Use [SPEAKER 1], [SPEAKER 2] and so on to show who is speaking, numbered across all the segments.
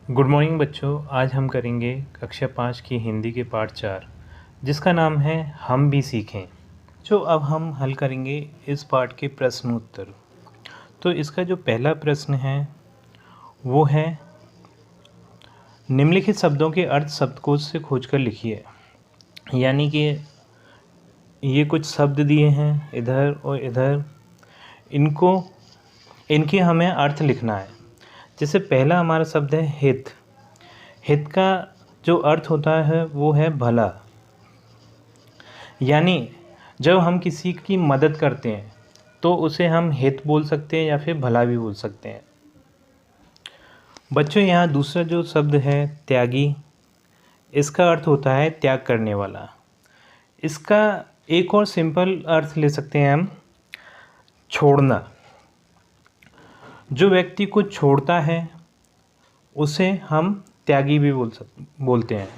[SPEAKER 1] Good morning बच्चों। आज हम करेंगे कक्षा 5 की हिंदी के पाठ 4 जिसका नाम है हम भी सीखें। जो अब हम हल करेंगे इस पाठ के प्रश्न उत्तर। तो इसका जो पहला प्रश्न है वो है निम्नलिखित शब्दों के अर्थ शब्दकोश से खोजकर लिखिए। यानी कि ये कुछ शब्द दिए हैं इधर और इधर, इनके हमें अर्थ लिखना है। जैसे पहला हमारा शब्द है हित। हित का जो अर्थ होता है वो है भला। यानी जब हम किसी की मदद करते हैं तो उसे हम हित बोल सकते हैं या फिर भला भी बोल सकते हैं। बच्चों यहाँ दूसरा जो शब्द है त्यागी, इसका अर्थ होता है त्याग करने वाला। इसका एक और सिंपल अर्थ ले सकते हैं हम, छोड़ना। जो व्यक्ति को छोड़ता है उसे हम त्यागी भी बोलते हैं।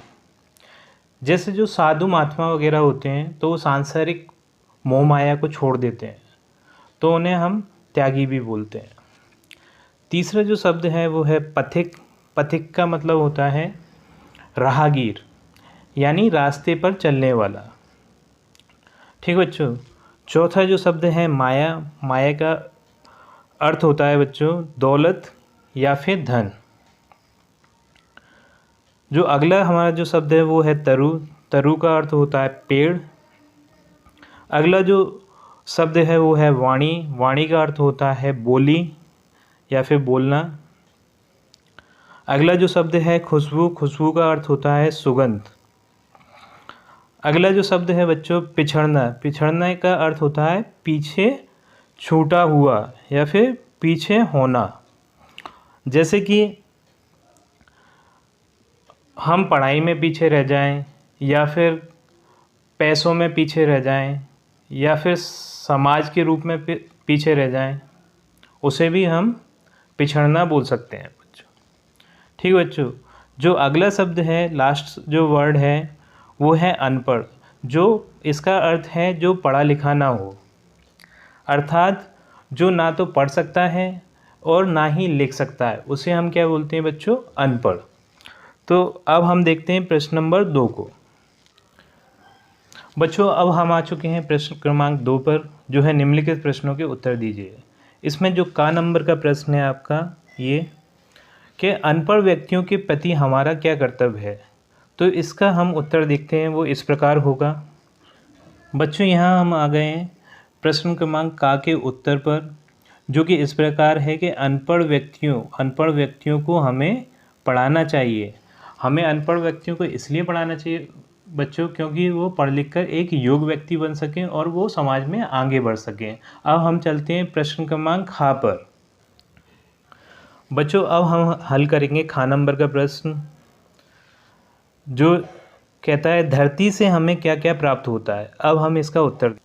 [SPEAKER 1] जैसे जो साधु महात्मा वगैरह होते हैं तो वो सांसारिक मोह माया को छोड़ देते हैं तो उन्हें हम त्यागी भी बोलते हैं। तीसरा जो शब्द है वो है पथिक। पथिक का मतलब होता है राहगीर, यानी रास्ते पर चलने वाला। ठीक बच्चों। चौथा जो शब्द है माया। माया का अर्थ होता है बच्चों दौलत या फिर धन। जो अगला हमारा जो शब्द है वो है तरु। तरु का अर्थ होता है पेड़। अगला जो शब्द है वो है वाणी। वाणी का अर्थ होता है बोली या फिर बोलना। अगला जो शब्द है खुशबू। खुशबू का अर्थ होता है सुगंध। अगला जो शब्द है बच्चों पिछड़ना। पिछड़ने का अर्थ होता है पीछे छूटा हुआ या फिर पीछे होना। जैसे कि हम पढ़ाई में पीछे रह जाएं या फिर पैसों में पीछे रह जाएं या फिर समाज के रूप में पीछे रह जाएं, उसे भी हम पिछड़ना बोल सकते हैं बच्चों। ठीक बच्चों। जो अगला शब्द है, लास्ट जो वर्ड है वो है अनपढ़। जो इसका अर्थ है जो पढ़ा लिखा ना हो, अर्थात जो ना तो पढ़ सकता है और ना ही लिख सकता है, उसे हम क्या बोलते हैं बच्चों? अनपढ़। तो अब हम देखते हैं प्रश्न नंबर 2 को। बच्चों अब हम आ चुके हैं प्रश्न क्रमांक 2 पर, जो है निम्नलिखित प्रश्नों के उत्तर दीजिए। इसमें जो का नंबर का प्रश्न है आपका ये कि अनपढ़ व्यक्तियों के प्रति हमारा क्या कर्तव्य है। तो इसका हम उत्तर देखते हैं, वो इस प्रकार होगा। बच्चों यहाँ हम आ गए हैं प्रश्न क्रमांक का के उत्तर पर, जो कि इस प्रकार है कि अनपढ़ व्यक्तियों को हमें पढ़ाना चाहिए। हमें अनपढ़ व्यक्तियों को इसलिए पढ़ाना चाहिए बच्चों क्योंकि वो पढ़ लिख कर एक योग्य व्यक्ति बन सकें और वो समाज में आगे बढ़ सकें। अब हम चलते हैं प्रश्न क्रमांक खा पर। बच्चों अब हम हल करेंगे खा नंबर का प्रश्न, जो कहता है धरती से हमें क्या क्या प्राप्त होता है। अब हम इसका उत्तर।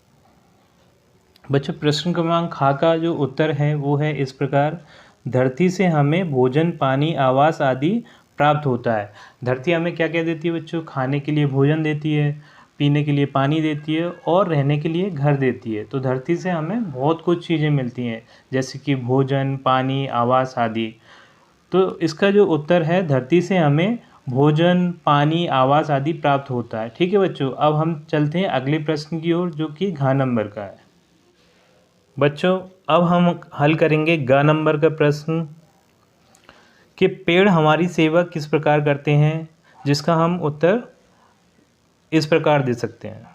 [SPEAKER 1] बच्चों प्रश्न क्रमांक खा का जो उत्तर है वो है इस प्रकार, धरती से हमें भोजन पानी आवास आदि प्राप्त होता है। धरती हमें क्या क्या देती है बच्चों? खाने के लिए भोजन देती है, पीने के लिए पानी देती है और रहने के लिए घर देती है। तो धरती से हमें बहुत कुछ चीज़ें मिलती हैं जैसे कि भोजन पानी आवास आदि। तो इसका जो उत्तर है धरती से हमें भोजन पानी आवास आदि प्राप्त होता है। ठीक है बच्चों। अब हम चलते हैं अगले प्रश्न की ओर, जो कि घ नंबर का है। बच्चों अब हम हल करेंगे ग नंबर का प्रश्न कि पेड़ हमारी सेवा किस प्रकार करते हैं, जिसका हम उत्तर इस प्रकार दे सकते हैं।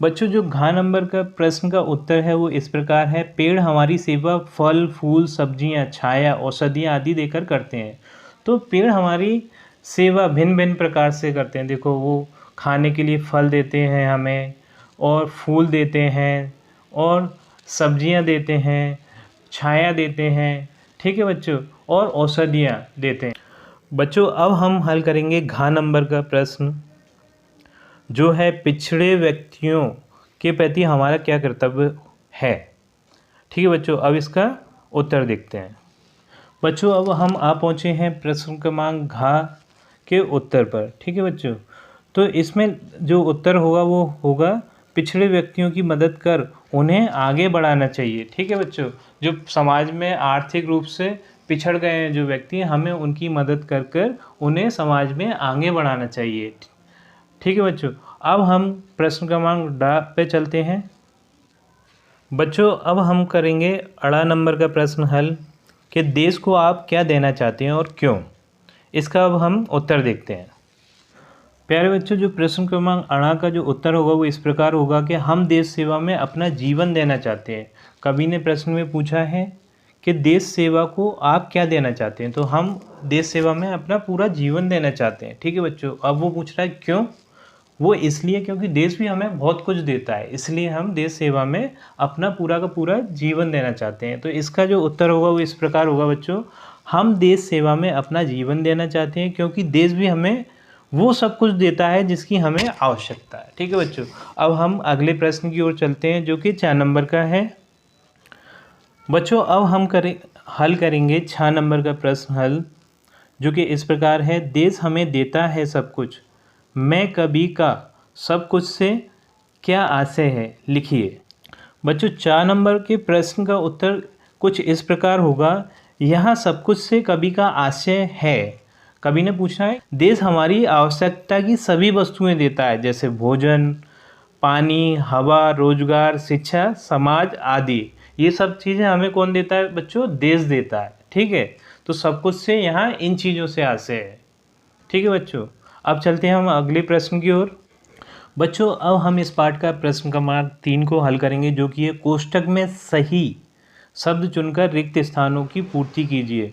[SPEAKER 1] बच्चों जो घ नंबर का प्रश्न का उत्तर है वो इस प्रकार है, पेड़ हमारी सेवा फल फूल सब्जियां छाया औषधियां आदि देकर करते हैं। तो पेड़ हमारी सेवा भिन्न भिन्न प्रकार से करते हैं। देखो वो खाने के लिए फल देते हैं हमें, और फूल देते हैं, और सब्जियां देते हैं, छाया देते हैं। ठीक है बच्चों, और औषधियाँ देते हैं। बच्चों अब हम हल करेंगे घ नंबर का प्रश्न, जो है पिछड़े व्यक्तियों के प्रति हमारा क्या कर्तव्य है। ठीक है बच्चों, अब इसका उत्तर देखते हैं। बच्चों अब हम आ पहुँचे हैं प्रश्न क्रमांक घ के उत्तर पर। ठीक है बच्चों। तो इसमें जो उत्तर होगा वो होगा पिछड़े व्यक्तियों की मदद कर उन्हें आगे बढ़ाना चाहिए। ठीक है बच्चों। जो समाज में आर्थिक रूप से पिछड़ गए हैं जो व्यक्ति, हमें उनकी मदद कर कर उन्हें समाज में आगे बढ़ाना चाहिए। ठीक है बच्चों, अब हम प्रश्न क्रमांक ड पे चलते हैं। बच्चों अब हम करेंगे अड़ा नंबर का प्रश्न हल कि देश को आप क्या देना चाहते हैं और क्यों। इसका अब हम उत्तर देखते हैं। प्यारे बच्चों, जो प्रश्न क्रमांक अड़ा का जो उत्तर होगा वो इस प्रकार होगा कि हम देश सेवा में अपना जीवन देना चाहते हैं। कवि ने प्रश्न में पूछा है कि देश सेवा को आप क्या देना चाहते हैं, तो हम देश सेवा में अपना पूरा जीवन देना चाहते हैं। ठीक है बच्चों, अब वो पूछ रहा है क्यों। वो इसलिए क्योंकि देश भी हमें बहुत कुछ देता है, इसलिए हम देश सेवा में अपना पूरा का पूरा जीवन देना चाहते हैं। तो इसका जो उत्तर होगा वो इस प्रकार होगा बच्चों, हम देश सेवा में अपना जीवन देना चाहते हैं क्योंकि देश भी हमें वो सब कुछ देता है जिसकी हमें आवश्यकता है। ठीक है बच्चों, अब हम अगले प्रश्न की ओर चलते हैं जो कि 4 नंबर का है। बच्चों अब हम हल करेंगे 6 नंबर का प्रश्न हल, जो कि इस प्रकार है, देश हमें देता है सब कुछ, मैं कभी का सब कुछ से क्या आशय है, लिखिए। बच्चों 4 नंबर के प्रश्न का उत्तर कुछ इस प्रकार होगा, यहाँ सब कुछ से कवि का आशय है। कवि ने पूछा है देश हमारी आवश्यकता की सभी वस्तुएं देता है, जैसे भोजन, पानी, हवा, रोजगार, शिक्षा, समाज आदि। ये सब चीज़ें हमें कौन देता है बच्चों, देश देता है। ठीक है, तो सब कुछ से यहाँ इन चीज़ों से आशय है। ठीक है बच्चों, अब चलते हैं हम अगले प्रश्न की ओर। बच्चों अब हम इस पाठ का प्रश्न क्रमांक 3 को हल करेंगे, जो कि है कोष्टक में सही शब्द चुनकर रिक्त स्थानों की पूर्ति कीजिए।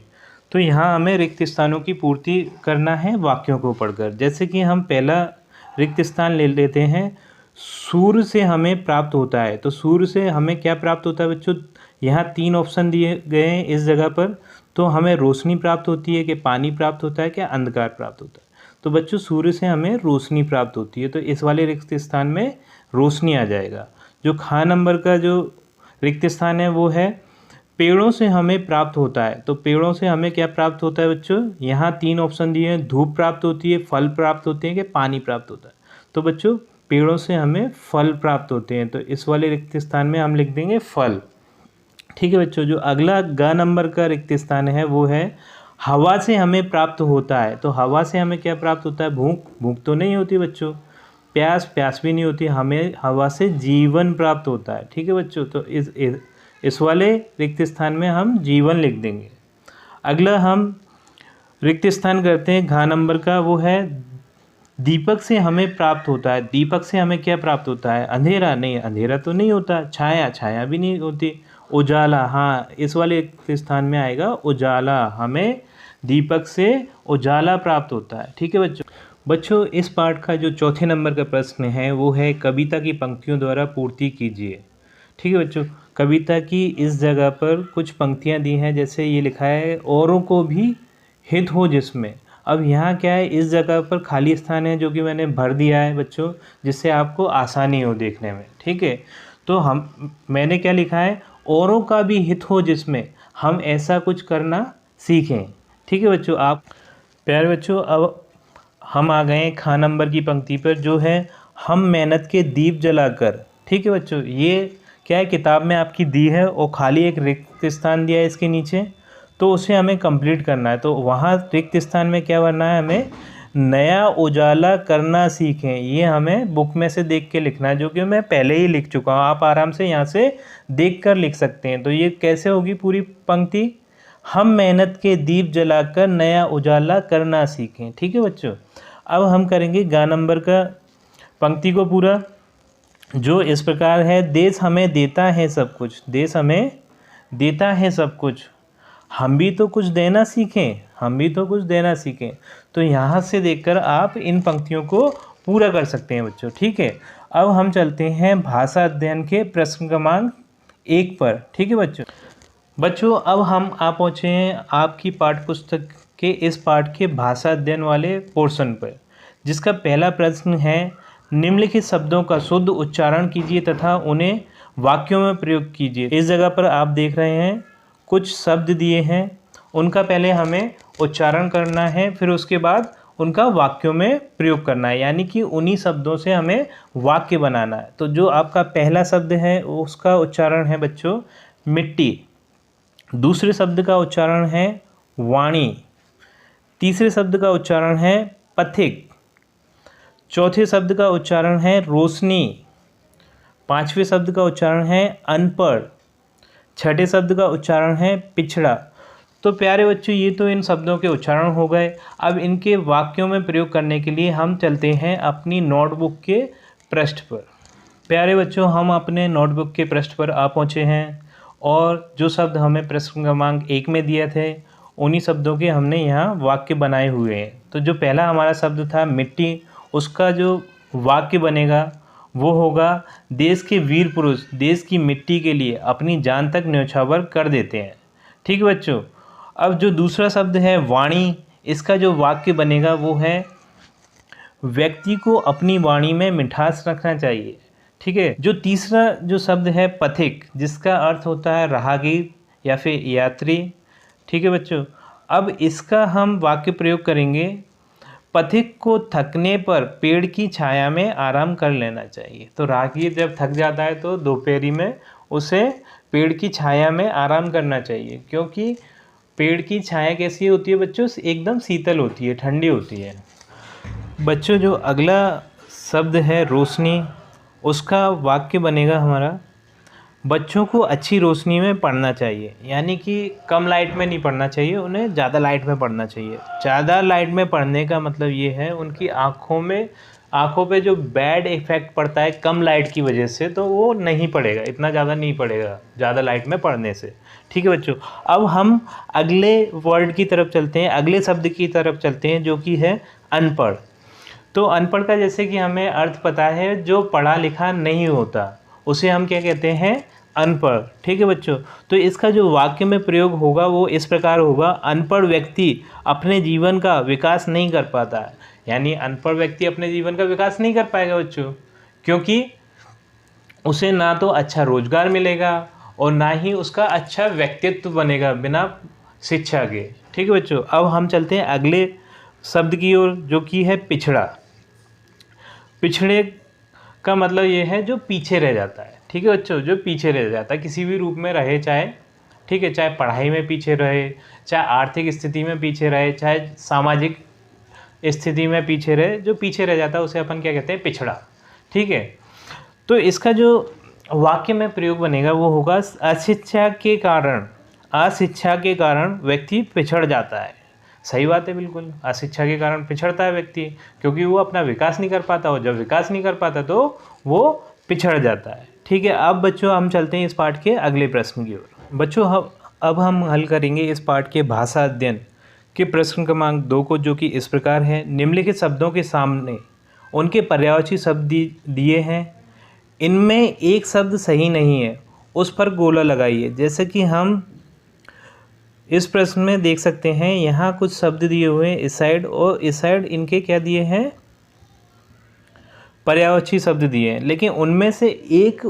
[SPEAKER 1] तो यहाँ हमें रिक्त स्थानों की पूर्ति करना है वाक्यों को पढ़कर। जैसे कि हम पहला रिक्त स्थान ले लेते हैं, सूर्य से हमें प्राप्त होता है। तो सूर्य से हमें क्या प्राप्त होता है बच्चों, यहाँ 3 ऑप्शन दिए गए हैं इस जगह पर। तो हमें रोशनी प्राप्त होती है कि पानी प्राप्त होता है, क्या अंधकार प्राप्त होता है। तो बच्चों सूर्य से हमें रोशनी प्राप्त होती है, तो इस वाले रिक्त स्थान में रोशनी आ जाएगा। जो खा नंबर का जो रिक्त स्थान है वो है पेड़ों से हमें प्राप्त होता है। तो पेड़ों से हमें क्या प्राप्त होता है बच्चों, यहाँ 3 ऑप्शन दिए हैं, धूप प्राप्त होती है, फल प्राप्त होते हैं कि पानी प्राप्त होता है। तो बच्चों पेड़ों से हमें फल प्राप्त होते हैं, तो इस वाले रिक्त स्थान में हम लिख देंगे फल। ठीक है बच्चों, जो अगला ग नंबर का रिक्त स्थान है वो है हवा से हमें प्राप्त होता है। तो हवा से हमें क्या प्राप्त होता है, भूख तो नहीं होती बच्चों, प्यास भी नहीं होती, हमें हवा से जीवन प्राप्त होता है। ठीक है बच्चों, तो इस वाले रिक्त स्थान में हम जीवन लिख देंगे। अगला हम रिक्त स्थान करते हैं घा नंबर का, वो है दीपक से हमें प्राप्त होता है। दीपक से हमें क्या प्राप्त होता है, अंधेरा नहीं, अंधेरा तो नहीं होता, छाया भी नहीं होती, उजाला, हाँ इस वाले रिक्त स्थान में आएगा उजाला, हमें दीपक से उजाला प्राप्त होता है। ठीक है बच्चों इस पाठ का जो चौथे नंबर का प्रश्न है वो है कविता की पंक्तियों द्वारा पूर्ति कीजिए। ठीक है बच्चों, कविता की इस जगह पर कुछ पंक्तियां दी हैं, जैसे ये लिखा है औरों को भी हित हो जिसमें। अब यहाँ क्या है, इस जगह पर खाली स्थान है जो कि मैंने भर दिया है बच्चों, जिससे आपको आसानी हो देखने में। ठीक है, तो मैंने क्या लिखा है, औरों का भी हित हो जिसमें हम ऐसा कुछ करना सीखें। ठीक है बच्चों, आप प्यारे बच्चों अब हम आ गए खा नंबर की पंक्ति पर, जो है हम मेहनत के दीप जलाकर। ठीक है बच्चों, ये क्या है, किताब में आपकी दी है और खाली एक रिक्त स्थान दिया है इसके नीचे, तो उसे हमें कंप्लीट करना है। तो वहाँ रिक्त स्थान में क्या करना है, हमें नया उजाला करना सीखें। ये हमें बुक में से देख के लिखना है, जो कि मैं पहले ही लिख चुका हूँ, आप आराम से यहाँ से देख कर लिख सकते हैं। तो ये कैसे होगी पूरी पंक्ति, हम मेहनत के दीप जलाकर नया उजाला करना सीखें। ठीक है बच्चों, अब हम करेंगे गा नंबर का पंक्ति को पूरा, जो इस प्रकार है, देश हमें देता है सब कुछ, देश हमें देता है सब कुछ, हम भी तो कुछ देना सीखें, हम भी तो कुछ देना सीखें। तो यहाँ से देखकर आप इन पंक्तियों को पूरा कर सकते हैं बच्चों। ठीक है, अब हम चलते हैं भाषा अध्ययन के प्रश्न क्रमांक 1 पर। ठीक है बच्चों अब हम आ पहुँचे हैं आपकी पाठ्य पुस्तक के इस पाठ के भाषा अध्ययन वाले पोर्शन पर, जिसका पहला प्रश्न है, निम्नलिखित शब्दों का शुद्ध उच्चारण कीजिए तथा उन्हें वाक्यों में प्रयोग कीजिए। इस जगह पर आप देख रहे हैं कुछ शब्द दिए हैं, उनका पहले हमें उच्चारण करना है, फिर उसके बाद उनका वाक्यों में प्रयोग करना है, यानी कि उन्हीं शब्दों से हमें वाक्य बनाना है। तो जो आपका पहला शब्द है उसका उच्चारण है बच्चों मिट्टी, दूसरे शब्द का उच्चारण है वाणी। तीसरे शब्द का उच्चारण है पथिक। चौथे शब्द का उच्चारण है रोशनी। पांचवें शब्द का उच्चारण है अनपढ़। छठे शब्द का उच्चारण है पिछड़ा। तो प्यारे बच्चों, ये तो इन शब्दों के उच्चारण हो गए। अब इनके वाक्यों में प्रयोग करने के लिए हम चलते हैं अपनी नोटबुक के पृष्ठ पर। प्यारे बच्चों, हम अपने नोटबुक के पृष्ठ पर आ पहुँचे हैं और जो शब्द हमें प्रश्न क्रमांक 1 में दिए थे उन्हीं शब्दों के हमने यहाँ वाक्य बनाए हुए हैं। तो जो पहला हमारा शब्द था मिट्टी, उसका जो वाक्य बनेगा वो होगा, देश के वीर पुरुष देश की मिट्टी के लिए अपनी जान तक न्यौछावर कर देते हैं। ठीक है बच्चों। अब जो दूसरा शब्द है वाणी, इसका जो वाक्य बनेगा वो है, व्यक्ति को अपनी वाणी में मिठास रखना चाहिए। ठीक है। जो तीसरा जो शब्द है पथिक, जिसका अर्थ होता है राहगीर या फिर यात्री। ठीक है बच्चों। अब इसका हम वाक्य प्रयोग करेंगे, पथिक को थकने पर पेड़ की छाया में आराम कर लेना चाहिए। तो राहगीर जब थक जाता है तो दोपहरी में उसे पेड़ की छाया में आराम करना चाहिए, क्योंकि पेड़ की छाया कैसी होती है बच्चों, एकदम शीतल होती है, ठंडी होती है। बच्चों, जो अगला शब्द है रोशनी, उसका वाक्य बनेगा हमारा, बच्चों को अच्छी रोशनी में पढ़ना चाहिए। यानी कि कम लाइट में नहीं पढ़ना चाहिए, उन्हें ज़्यादा लाइट में पढ़ना चाहिए। ज़्यादा लाइट में पढ़ने का मतलब ये है उनकी आँखों पे जो बैड इफ़ेक्ट पड़ता है कम लाइट की वजह से, तो वो नहीं पड़ेगा, इतना ज़्यादा नहीं पड़ेगा ज़्यादा लाइट में पढ़ने से। ठीक है बच्चों। अब हम अगले वर्ड की तरफ चलते हैं, अगले शब्द की तरफ चलते हैं, जो कि है अनपढ़। तो अनपढ़ का जैसे कि हमें अर्थ पता है, जो पढ़ा लिखा नहीं होता उसे हम क्या कहते हैं, अनपढ़। ठीक है बच्चों। तो इसका जो वाक्य में प्रयोग होगा वो इस प्रकार होगा, अनपढ़ व्यक्ति अपने जीवन का विकास नहीं कर पाता है। यानी अनपढ़ व्यक्ति अपने जीवन का विकास नहीं कर पाएगा बच्चों, क्योंकि उसे ना तो अच्छा रोजगार मिलेगा और ना ही उसका अच्छा व्यक्तित्व बनेगा बिना शिक्षा के। ठीक है बच्चों। अब हम चलते हैं अगले शब्द की ओर, जो कि है पिछड़ा। पिछड़े का मतलब ये है जो पीछे रह जाता है। ठीक है बच्चों। जो पीछे रह जाता है किसी भी रूप में रहे, चाहे, ठीक है, चाहे पढ़ाई में पीछे रहे, चाहे आर्थिक स्थिति में पीछे रहे, चाहे सामाजिक स्थिति में पीछे रहे, जो पीछे रह जाता है उसे अपन क्या कहते हैं, पिछड़ा। ठीक है। तो इसका जो वाक्य में प्रयोग बनेगा वो होगा, अशिक्षा के कारण व्यक्ति पिछड़ जाता है। सही बात है, बिल्कुल। अशिक्षा के कारण पिछड़ता है व्यक्ति, क्योंकि वो अपना विकास नहीं कर पाता, और जब विकास नहीं कर पाता तो वो पिछड़ जाता है। ठीक है। अब बच्चों हम चलते हैं इस पाठ के अगले प्रश्न की ओर। बच्चों अब हम हल करेंगे इस पाठ के भाषा अध्ययन के प्रश्न क्रमांक 2 को, जो कि इस प्रकार है। निम्नलिखित शब्दों के सामने उनके पर्यायवाची शब्द दिए हैं, इनमें एक शब्द सही नहीं है, उस पर गोला लगाइए। जैसे कि हम इस प्रश्न में देख सकते हैं, यहाँ कुछ शब्द दिए हुए हैं इस साइड और इस साइड, इनके क्या दिए हैं, पर्यायवाची शब्द दिए हैं, लेकिन उनमें से एक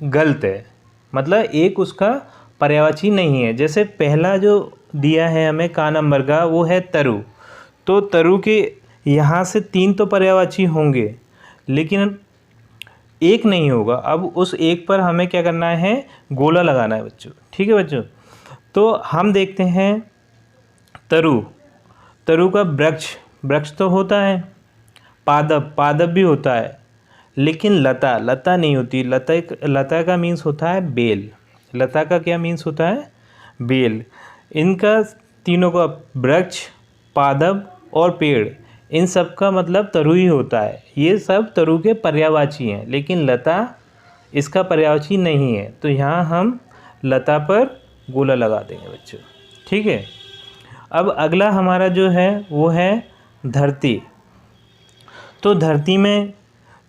[SPEAKER 1] गलत है, मतलब एक उसका पर्यायवाची नहीं है। जैसे पहला जो दिया है हमें का नंबर का, वो है तरु। तो तरु के यहाँ से 3 तो पर्यायवाची होंगे, लेकिन एक नहीं होगा। अब उस एक पर हमें क्या करना है, गोला लगाना है बच्चों। ठीक है बच्चों। तो हम देखते हैं तरु का वृक्ष तो होता है, पादप भी होता है, लेकिन लता नहीं होती। लता का मीन्स होता है बेल। लता का क्या मीन्स होता है, बेल। इनका तीनों का, वृक्ष, पादप और पेड़, इन सब का मतलब तरु ही होता है। ये सब तरु के पर्यायवाची हैं, लेकिन लता इसका पर्यायवाची नहीं है। तो यहाँ हम लता पर गोला लगा देंगे बच्चों। ठीक है। अब अगला हमारा जो है वो है धरती। तो धरती में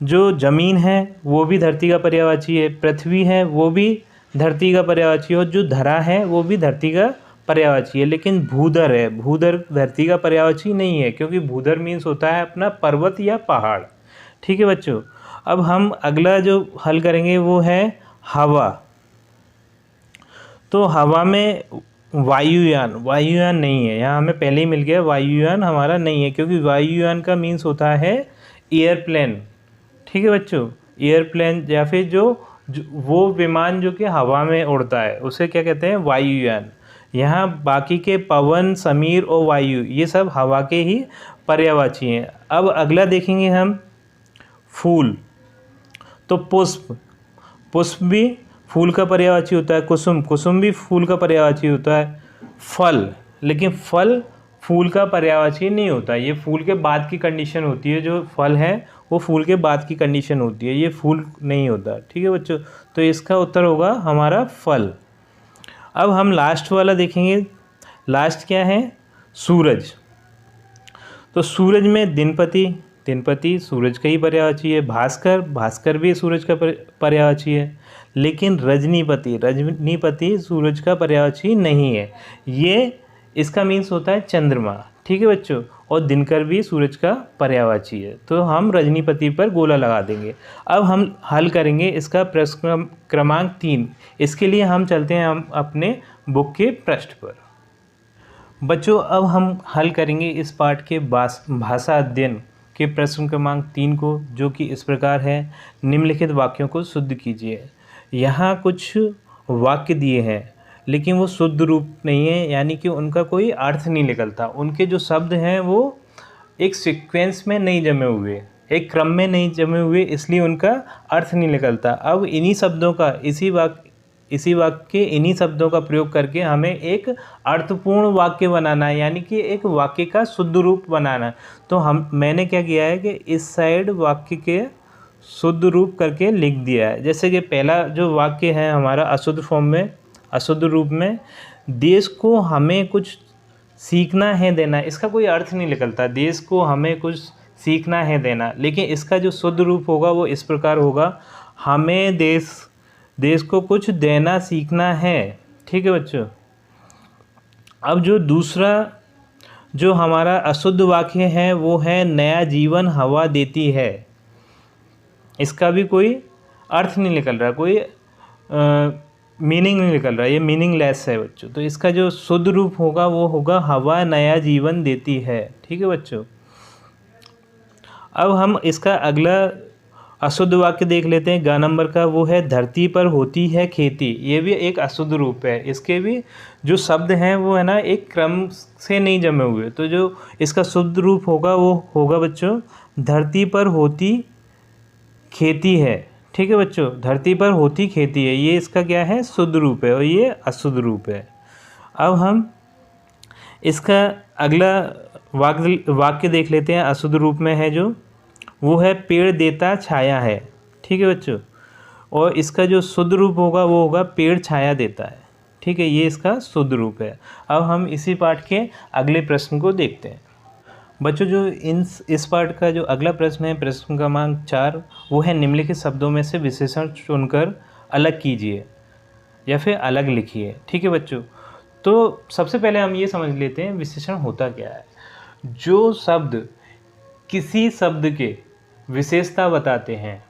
[SPEAKER 1] जो ज़मीन है वो भी धरती का पर्यायवाची है, पृथ्वी है वो भी धरती का पर्यायवाची है, और जो धरा है वो भी धरती का पर्यायवाची है। लेकिन भूधर है, भूधर धरती का पर्यायवाची नहीं है, क्योंकि भूधर मीन्स होता है अपना पर्वत या पहाड़। ठीक है बच्चों। अब हम अगला जो हल करेंगे वो है हवा। तो हवा में वायुयान नहीं है, यहाँ हमें पहले ही मिल गया, वायुयान हमारा नहीं है, क्योंकि वायुयान का मीन्स होता है एयरप्लेन। ठीक है बच्चों। एयरप्लेन या फिर जो वो विमान जो कि हवा में उड़ता है उसे क्या कहते हैं, वायुयान। यहाँ बाकी के पवन, समीर और वायु ये सब हवा के ही पर्यायवाची हैं। अब अगला देखेंगे हम फूल। तो पुष्प, पुष्प भी फूल का पर्यायवाची होता है। कुसुम, कुसुम भी फूल का पर्यायवाची होता है। फल, लेकिन फल फूल का पर्यायवाची नहीं होता, ये फूल के बाद की कंडीशन होती है। जो फल है वो फूल के बाद की कंडीशन होती है, ये फूल नहीं होता। ठीक है बच्चों, तो इसका उत्तर होगा हमारा फल। अब हम लास्ट वाला देखेंगे। लास्ट क्या है? सूरज। तो सूरज में दिनपति, दिनपति सूरज का ही पर्यायवाची है। भास्कर, भास्कर भी सूरज का पर्यायवाची है। लेकिन रजनीपति, रजनीपति सूरज का पर्यायवाची नहीं है। ये इसका मीन्स होता है चंद्रमा। ठीक है बच्चों, और दिनकर भी सूरज का पर्यायवाची है, तो हम रजनीपति पर गोला लगा देंगे। अब हम हल करेंगे इसका प्रश्न क्रमांक 3। इसके लिए हम चलते हैं हम अपने बुक के पृष्ठ पर। बच्चों अब हम हल करेंगे इस पाठ के भाषा अध्ययन के प्रश्न क्रमांक 3 को, जो कि इस प्रकार है। निम्नलिखित वाक्यों को शुद्ध कीजिए। यहाँ कुछ वाक्य दिए हैं लेकिन वो शुद्ध रूप नहीं है, यानी कि उनका कोई अर्थ नहीं निकलता। उनके जो शब्द हैं वो एक सीक्वेंस में नहीं जमे हुए, एक क्रम में नहीं जमे हुए, इसलिए उनका अर्थ नहीं निकलता। अब इन्हीं शब्दों का, इसी वाक्य के इन्हीं शब्दों का प्रयोग करके हमें एक अर्थपूर्ण वाक्य बनाना है, यानी कि एक वाक्य का शुद्ध रूप बनाना है। तो मैंने क्या किया है कि इस साइड वाक्य के शुद्ध रूप करके लिख दिया है। जैसे कि पहला जो वाक्य है हमारा अशुद्ध फॉर्म में, अशुद्ध रूप में, देश को हमें कुछ सीखना है देना, इसका कोई अर्थ नहीं निकलता। देश को हमें कुछ सीखना है देना, लेकिन इसका जो शुद्ध रूप होगा वो इस प्रकार होगा, हमें देश को कुछ देना सीखना है। ठीक है बच्चों। अब जो दूसरा जो हमारा अशुद्ध वाक्य है वो है नया जीवन हवा देती है। इसका भी कोई अर्थ नहीं निकल रहा, कोई मीनिंग नहीं निकल रहा, ये मीनिंगलेस है बच्चों। तो इसका जो शुद्ध रूप होगा वो होगा हवा नया जीवन देती है। ठीक है बच्चों। अब हम इसका अगला अशुद्ध वाक्य देख लेते हैं, ग नंबर का। वो है धरती पर होती है खेती। ये भी एक अशुद्ध रूप है। इसके भी जो शब्द हैं वो है ना एक क्रम से नहीं जमे हुए, तो जो इसका शुद्ध रूप होगा वो होगा बच्चों धरती पर होती खेती है। ठीक है बच्चों, धरती पर होती खेती है, ये इसका क्या है? शुद्ध रूप है, और ये अशुद्ध रूप है। अब हम इसका अगला वाक्य देख लेते हैं, अशुद्ध रूप में है जो, वो है पेड़ देता छाया है। ठीक है बच्चों, और इसका जो शुद्ध रूप होगा वो होगा पेड़ छाया देता है। ठीक है, ये इसका शुद्ध रूप है। अब हम इसी पाठ के अगले प्रश्न को देखते हैं। बच्चों जो इस पाठ का जो अगला प्रश्न है, प्रश्न क्रमांक 4, वो है निम्नलिखित शब्दों में से विशेषण चुनकर अलग कीजिए या फिर अलग लिखिए। ठीक है बच्चों, तो सबसे पहले हम ये समझ लेते हैं विशेषण होता क्या है। जो शब्द किसी शब्द के विशेषता बताते हैं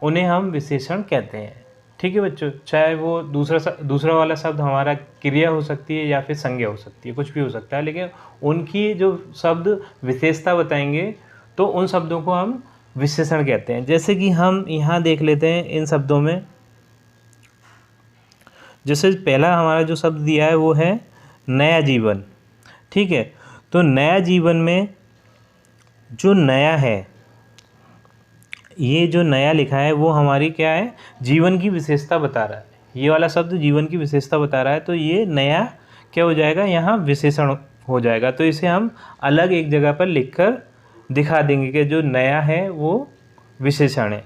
[SPEAKER 1] उन्हें हम विशेषण कहते हैं। ठीक है बच्चों, चाहे वो दूसरा वाला शब्द हमारा क्रिया हो सकती है या फिर संज्ञा हो सकती है, कुछ भी हो सकता है, लेकिन उनकी जो शब्द विशेषता बताएंगे तो उन शब्दों को हम विशेषण कहते हैं। जैसे कि हम यहाँ देख लेते हैं इन शब्दों में, जैसे पहला हमारा जो शब्द दिया है वो है नया जीवन। ठीक है, तो नया जीवन में जो नया है, ये जो नया लिखा है वो हमारी क्या है? जीवन की विशेषता बता रहा है। ये वाला शब्द जीवन की विशेषता बता रहा है, तो ये नया क्या हो जाएगा? यहाँ विशेषण हो जाएगा। तो इसे हम अलग एक जगह पर लिखकर दिखा देंगे कि जो नया है वो विशेषण है।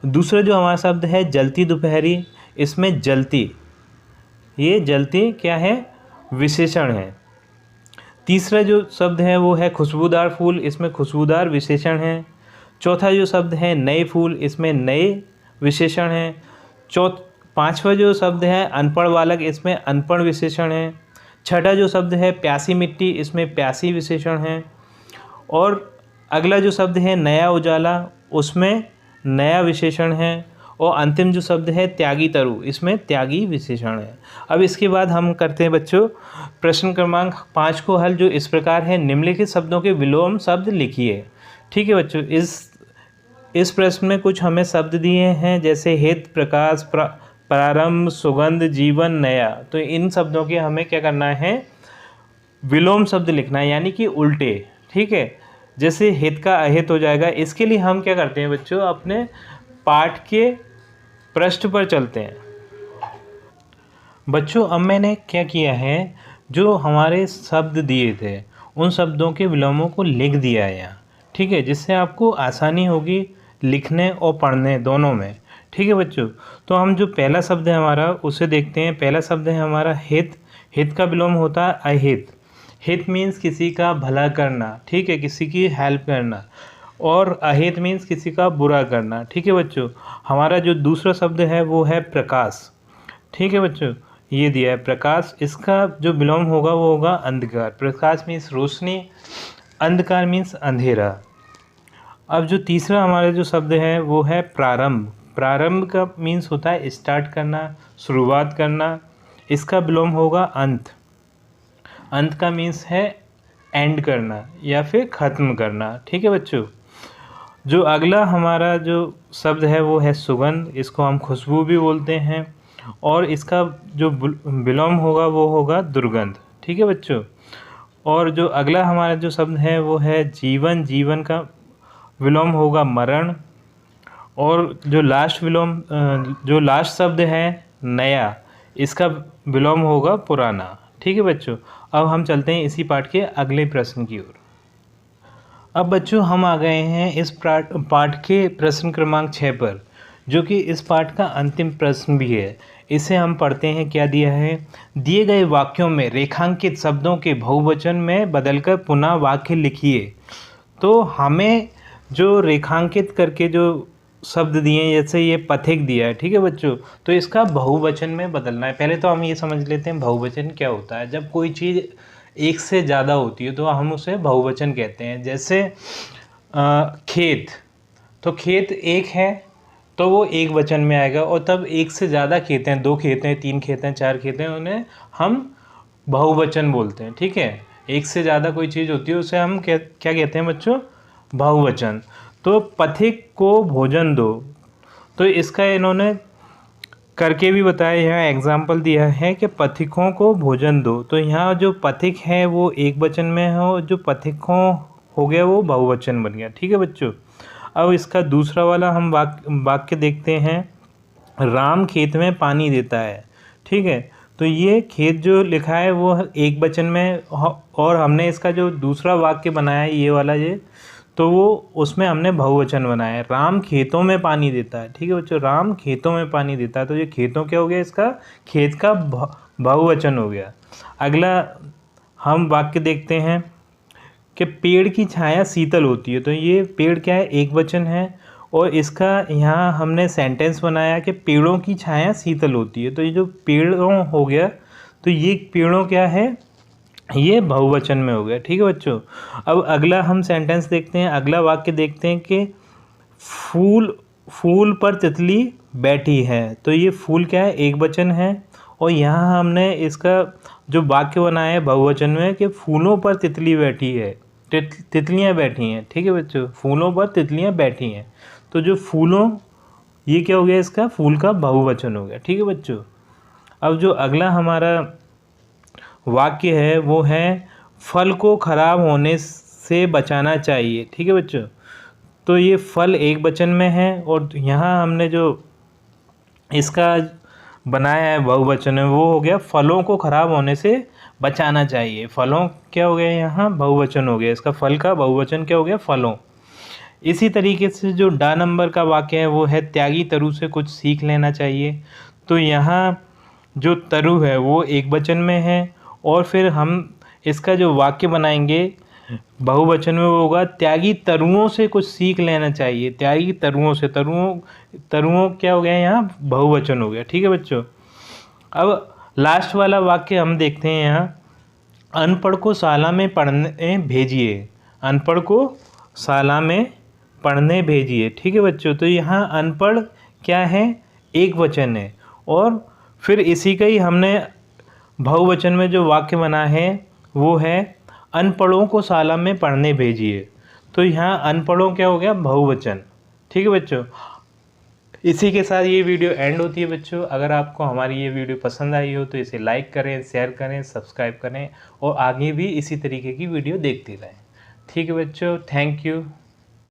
[SPEAKER 1] दूसरा जो हमारा शब्द है जलती दोपहरी, इसमें जलती, ये जलती क्या है? विशेषण है। तीसरा जो शब्द है वो है खुशबूदार फूल, इसमें खुशबूदार विशेषण है। चौथा जो शब्द है नए फूल, इसमें नए विशेषण है। पांचवा जो शब्द है अनपढ़ बालक, इसमें अनपढ़ विशेषण है। छठा जो शब्द है प्यासी मिट्टी, इसमें प्यासी विशेषण है। और अगला जो शब्द है नया उजाला, उसमें नया विशेषण है। और अंतिम जो शब्द है त्यागी तरु, इसमें त्यागी विशेषण है। अब इसके बाद हम करते हैं बच्चों प्रश्न क्रमांक 5 को हल, जो इस प्रकार है, निम्नलिखित शब्दों के विलोम शब्द लिखिए। ठीक है बच्चों, इस प्रश्न में कुछ हमें शब्द दिए हैं, जैसे हित, प्रकाश, प्रारंभ, सुगंध, जीवन, नया। तो इन शब्दों के हमें क्या करना है, विलोम शब्द लिखना है, यानी कि उल्टे। ठीक है, जैसे हित का अहित हो जाएगा। इसके लिए हम क्या करते हैं बच्चों, अपने पाठ के पृष्ठ पर चलते हैं। बच्चों अब मैंने क्या किया है, जो हमारे शब्द दिए थे उन शब्दों के विलोमों को लिख दिया है यहाँ। ठीक है, जिससे आपको आसानी होगी लिखने और पढ़ने दोनों में। ठीक है बच्चों, तो हम जो पहला शब्द है हमारा उसे देखते हैं। पहला शब्द है हमारा हित। हित का विलोम होता है अहित। हित मीन्स किसी का भला करना, ठीक है, किसी की हेल्प करना। और अहित मीन्स किसी का बुरा करना। ठीक है बच्चों, हमारा जो दूसरा शब्द है वो है प्रकाश। ठीक है बच्चों, ये दिया है प्रकाश। इसका जो विलोम होगा वो होगा अंधकार। प्रकाश मीन्स रोशनी, अंधकार मीन्स अंधेरा। अब जो तीसरा हमारा जो शब्द है वो है प्रारंभ। प्रारंभ का मीन्स होता है स्टार्ट करना, शुरुआत करना। इसका विलोम होगा अंत। अंत का मीन्स है एंड करना या फिर ख़त्म करना। ठीक है बच्चों, जो अगला हमारा जो शब्द है वो है सुगंध। इसको हम खुशबू भी बोलते हैं। और इसका जो विलोम होगा वो होगा दुर्गंध। ठीक है बच्चों, और जो अगला हमारा जो शब्द है वो है जीवन। जीवन का विलोम होगा मरण। और जो लास्ट शब्द है नया, इसका विलोम होगा पुराना। ठीक है बच्चों, अब हम चलते हैं इसी पाठ के अगले प्रश्न की ओर। अब बच्चों हम आ गए हैं इस पाठ के प्रश्न क्रमांक 6 पर, जो कि इस पाठ का अंतिम प्रश्न भी है। इसे हम पढ़ते हैं। क्या दिया है, दिए गए वाक्यों में रेखांकित शब्दों के बहुवचन में बदलकर पुनः वाक्य लिखिए। तो हमें जो रेखांकित करके जो शब्द दिए हैं, जैसे ये पथिक दिया है, ठीक है बच्चों, तो इसका बहुवचन में बदलना है। पहले तो हम ये समझ लेते हैं बहुवचन क्या होता है। जब कोई चीज़ एक से ज़्यादा होती है तो हम उसे बहुवचन कहते हैं। जैसे खेत, तो खेत एक है तो वो एक वचन में आएगा। और तब एक से ज़्यादा खेत हैं, 2 खेत हैं, 3 खेत हैं, 4 खेत हैं, उन्हें हम बहुवचन बोलते हैं। ठीक है, एक से ज़्यादा कोई चीज़ होती है उसे हम क्या कहते हैं बच्चों, बहुवचन। तो पथिक को भोजन दो, तो इसका इन्होंने करके भी बताया, यहाँ एग्जाम्पल दिया है कि पथिकों को भोजन दो। तो यहाँ जो पथिक है वो एक वचन में है और जो पथिकों हो गया वो बहुवचन बन गया। ठीक है बच्चों, अब इसका दूसरा वाला हम वाक्य देखते हैं। राम खेत में पानी देता है। ठीक है, तो ये खेत जो लिखा है वो एक वचन में, और हमने इसका जो दूसरा वाक्य बनाया है ये वाला, ये तो वो उसमें हमने बहुवचन बनाया है। राम खेतों में पानी देता है। ठीक है बच्चों, राम खेतों में पानी देता है, तो ये खेतों क्या हो गया, इसका खेत का बहुवचन हो गया। अगला हम वाक्य देखते हैं कि पेड़ की छाया शीतल होती है। तो ये पेड़ क्या है, एक वचन है, और इसका यहाँ हमने सेंटेंस बनाया कि पेड़ों की छाया शीतल होती है। तो ये जो पेड़ों हो गया, तो ये पेड़ों क्या है, ये बहुवचन में हो गया। ठीक है बच्चों, अब अगला हम सेंटेंस देखते हैं, अगला वाक्य देखते हैं कि फूल पर तितली बैठी है। तो ये फूल क्या है, एक वचन है, और यहाँ हमने इसका जो वाक्य बनाया है बहुवचन में कि फूलों पर तितली बैठी है, तितलियाँ बैठी हैं। ठीक है बच्चों, फूलों पर तितलियाँ बैठी हैं। तो जो फूलों, ये क्या हो गया, इसका फूल का बहुवचन हो गया। ठीक है बच्चों, अब जो अगला हमारा वाक्य है वो है फल को खराब होने से बचाना चाहिए। ठीक है बच्चों, तो ये फल एक वचन में है, और यहाँ हमने जो इसका बनाया है बहुवचन है वो हो गया फलों को खराब होने से बचाना चाहिए। फलों क्या हो गया, यहाँ बहुवचन हो गया, इसका फल का बहुवचन क्या हो गया, फलों। इसी तरीके से जो डा नंबर का वाक्य है वो है त्यागी तरु से कुछ सीख लेना चाहिए। तो यहाँ जो तरु है वो एक वचन में है, और फिर हम इसका जो वाक्य बनाएंगे बहुवचन में वो होगा त्यागी तरुओं से कुछ सीख लेना चाहिए। त्यागी तरुओं से, तरुओं क्या हो गया, यहाँ बहुवचन हो गया। ठीक है बच्चों, अब लास्ट वाला वाक्य हम देखते हैं यहाँ, अनपढ़ को शाला में पढ़ने भेजिए। अनपढ़ को शाला में पढ़ने भेजिए। ठीक है बच्चों, तो यहाँ अनपढ़ क्या है, एक वचन है, और फिर इसी का ही हमने बहुवचन में जो वाक्य बना है वो है अनपढ़ों को शाला में पढ़ने भेजिए। तो यहाँ अनपढ़ों क्या हो गया, बहुवचन। ठीक है बच्चों, इसी के साथ ये वीडियो एंड होती है बच्चों। अगर आपको हमारी ये वीडियो पसंद आई हो तो इसे लाइक करें, शेयर करें, सब्सक्राइब करें और आगे भी इसी तरीके की वीडियो देखते रहें। ठीक है बच्चों, थैंक यू।